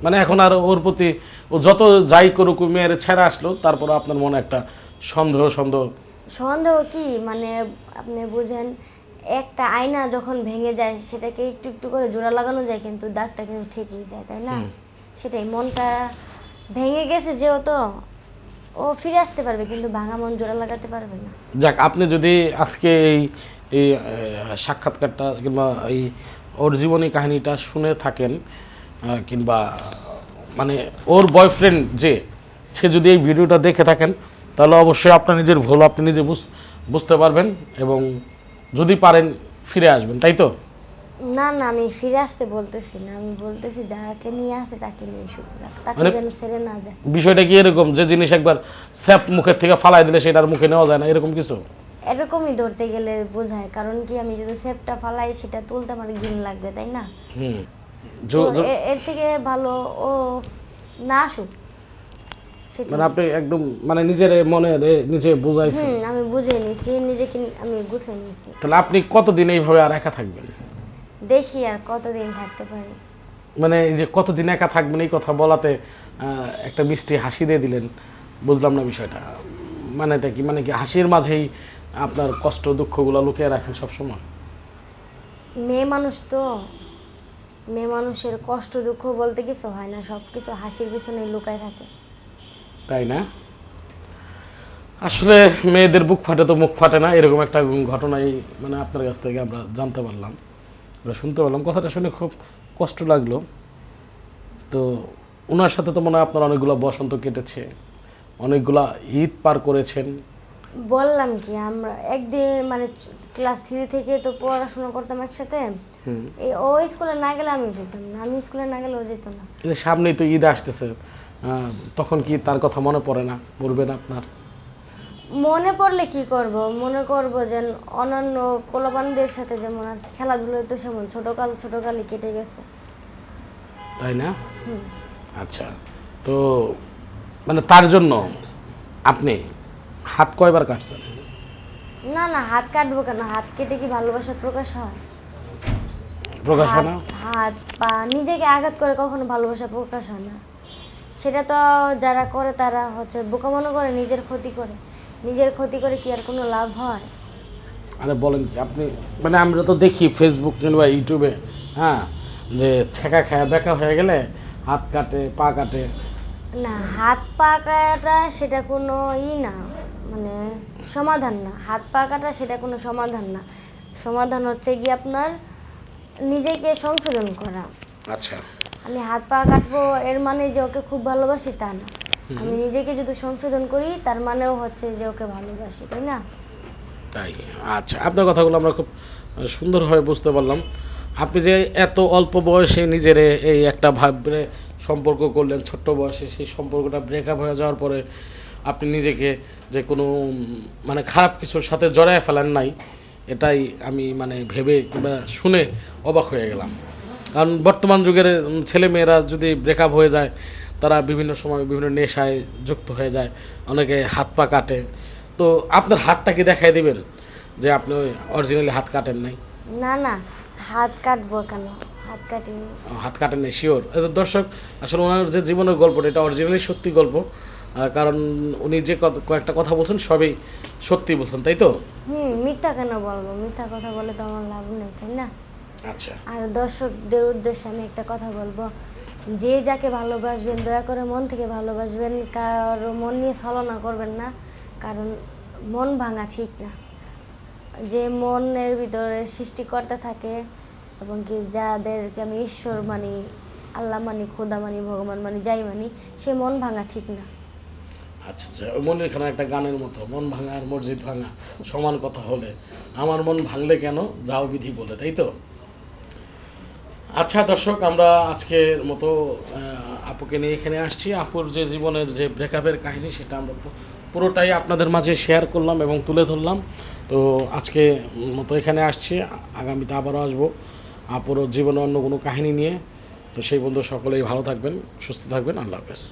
মানে এখন আর ওর প্রতি ও যত যাই করুক মেয়ের ছেড়ে আসলো তারপর আপনার মনে একটা সন্দেহ কি মানে আপনি বুঝেন, একটা আয়না যখন ভেঙে যায় সেটাকে একটু একটু করে জোড়া লাগানো যায়, কিন্তু দাগটা কিন্তু ঠেকেই যায়, তাই না? সেটাই, মনটা ভেঙে গেছে যেহেতু ও ফিরে আসতে পারবে, কিন্তু ভাঙা মন জোড়া লাগাতে পারবে না। যাক, আপনি যদি আজকে এই এই সাক্ষাৎকারটা কিংবা এই ওর জীবনী কাহিনীটা শুনে থাকেন, কিংবা মানে ওর বয়ফ্রেন্ড সে যদি এই ভিডিওটা দেখে থাকেন, তাহলে অবশ্যই আপনার নিজের ভুল আপনি নিজে বুঝতে পারবেন এবং যদি পারেন ফিরে আসবেন, তাই তো? না না, আমি ফিরে আসতে বলতেছি না, আমি বলতেছি যাকে নিয়ে আসে তাকে নিয়ে সুখী থাক, তাকে যেন ছেড়ে না যায়। বিষয়টা কি এরকম যে জিনিস একবার স্যাপ মুখের থেকে ফালাই দিলে সেটার মুখে নেওয়া যায় না, এরকম কিছু? এরকমই ধরতে গেলে বোঝায়, কারণ কি আমি যদি সেপটা ফালাই সেটা তুলতে আমার ঘিন লাগবে, তাই না? এর থেকে ভালো ও না আসুক। মানে আপনি একদম মানে নিজের মনে নিজে বুঝাইছেন? আমি বুঝে নিয়েছি, নিজেকে আমি গুছিয়ে নিয়েছি। তাহলে আপনি কতদিন এইভাবে আর একা থাকবেন? দেখি আর কতদিন থাকতে পারি। মানে এই যে কতদিন একা থাকবেন এই কথা বলাতে একটা মিষ্টি হাসি দিয়ে দিলেন, বুঝলাম না বিষয়টা। মানে এটা কি, মানে কি হাসির মাঝেই আপনার কষ্ট দুঃখগুলো লুকিয়ে রাখেন সবসময়? মেয়ে মানুষ তো, মেয়ে মানুষের কষ্ট দুঃখ বলতে কিছু হয় না, সব কিছু হাসির পিছনে লুকায় থাকে, তাই না? আসলে মেয়েদের বুক ফাটে তো মুখ ফাটে না, এরকম একটা ঘটনাই মানে আপনার কাছ থেকে আমরা জানতে পারলাম, আমরা শুনতে পারলাম। কথাটা শুনে খুব কষ্ট লাগলো। তো ওনার সাথে তো মনে হয় আপনার অনেকগুলো বসন্ত কেটেছে, অনেকগুলা ঈদ পার করেছেন। বললাম কি, আমরা একদিন মানে ক্লাস 3 থেকে তো পড়াশোনা করতাম একসাথে, ও স্কুলে না গেলে আমি যেতাম না, আমি স্কুলে না গেলে ও যেত না। সামনেই তো ঈদ আসতেছে, তখন কি তার কথা মনে পড়ে না, পড়বে না আপনার? মনে পড়লে কি করব, মনে করব যে অন্যান্য পোলাপানদের সাথে যেমন আর খেলাধুলোয় তো সেমন ছোটকালই কেটে গেছে, তাই না? আচ্ছা, তো মানে তার জন্য আপনি হাত কয়বার কাটছেন? না না, হাত কাটবো কেন? হাত কেটে কি ভালোবাসা প্রকাশ হয়? প্রকাশ হয় না? হাত পা নিজেকে আঘাত করে কখনো ভালোবাসা প্রকাশ হয় না। সেটা তো যারা করে তারা হচ্ছে বোকা মনে করে, নিজের ক্ষতি করে। নিজের ক্ষতি করে কি আর কোনো লাভ হয়? আরে বলেন কি আপনি, মানে আমরা তো দেখি ফেসবুক কিংবা ইউটিউবে, হ্যাঁ, যে ছেঁকা খায়া দেখা হয়ে গেলে হাত কাটে পা কাটে। না, হাত পা কাটা সেটা কোনো না, মানে সমাধান না। হাত পা কাটা সেটা কোনো সমাধান না। সমাধান হচ্ছে কি আপনার নিজেকে সংশোধন করা। আচ্ছা, আমি হাত পা কাটবো এর মানে যে ওকে খুব ভালোবাসি তা না। আমি নিজেকে যদি সংশোধন করি তার মানেও হচ্ছে যে ওকে ভালোবাসি, তাই না? তাই? আচ্ছা, আপনার কথাগুলো আমরা খুব সুন্দরভাবে বুঝতে পারলাম। আপনি যে এত অল্প বয়সে নিজের এই একটা ভাবে সম্পর্ক করলেন, ছোট্ট বয়সে সেই সম্পর্কটা ব্রেকআপ হয়ে যাওয়ার পরে আপনি নিজেকে যে কোনো মানে খারাপ কিছুর সাথে জড়ায় ফেলেন নাই, এটাই আমি মানে ভেবে কিংবা শুনে অবাক হয়ে গেলাম। কারণ বর্তমান যুগের ছেলেমেয়েরা যদি ব্রেকআপ হয়ে যায়, তারা বিভিন্ন সময় বিভিন্ন নেশায় যুক্ত হয়ে যায়, অনেকে হাত পা কাটে। তো আপনার হাতটা কি দেখাই দিবেন যে আপনি ওই অরিজিনালি হাত কাটেন নাই? না না, হাত কাটবো কেন? হাত কাটিনি। হাত কাটেন নাই, শিওর? দর্শক, আসলে ওনার যে জীবনের গল্পটা এটা অরিজিনালি সত্যি গল্প, কারণ উনি যে কয়েকটা কথা বলছেন সবই সত্যি বলছেন, তাই তো? মিথ্যা কেন বলবো? মিথ্যা কথা বলে তো আমার লাভ নেই, তাই না? আচ্ছা, আর দর্শকদের উদ্দেশ্যে আমি একটা কথা বলবো, যে যাকে ভালোবাসবেন দয়া করে মন থেকে ভালোবাসবেন, কারো মন নিয়ে ছলনা করবেন না, কারণ মন ভাঙা ঠিক না। যে মনের ভিতরে সৃষ্টিকর্তা থাকে এবং কি যাদেরকে আমি ঈশ্বর মানি, আল্লাহ মানি, খোদা মানি, ভগবান মানি, যাই মানি, সে মন ভাঙা ঠিক না। আচ্ছা আচ্ছা, ওই মনের এখানে একটা গানের মতো, মন ভাঙা আর মসজিদ ভাঙা সমান কথা হলে আমার মন ভাঙলে কেন যাও বিধি বলে, তাই তো? আচ্ছা দর্শক, আমরা আজকের মতো আপুকে নিয়ে এখানে আসছি। আপুর যে জীবনের যে ব্রেকআপের কাহিনী সেটা আমরা পুরোটাই আপনাদের মাঝে শেয়ার করলাম এবং তুলে ধরলাম। তো আজকে মতো এখানে আসছি, আগামীতে আবারও আসবো আপুর জীবনে অন্য কোনো কাহিনী নিয়ে। তো সেই বন্ধু সকলেই ভালো থাকবেন, সুস্থ থাকবেন, আল্লাহ হাফেজ।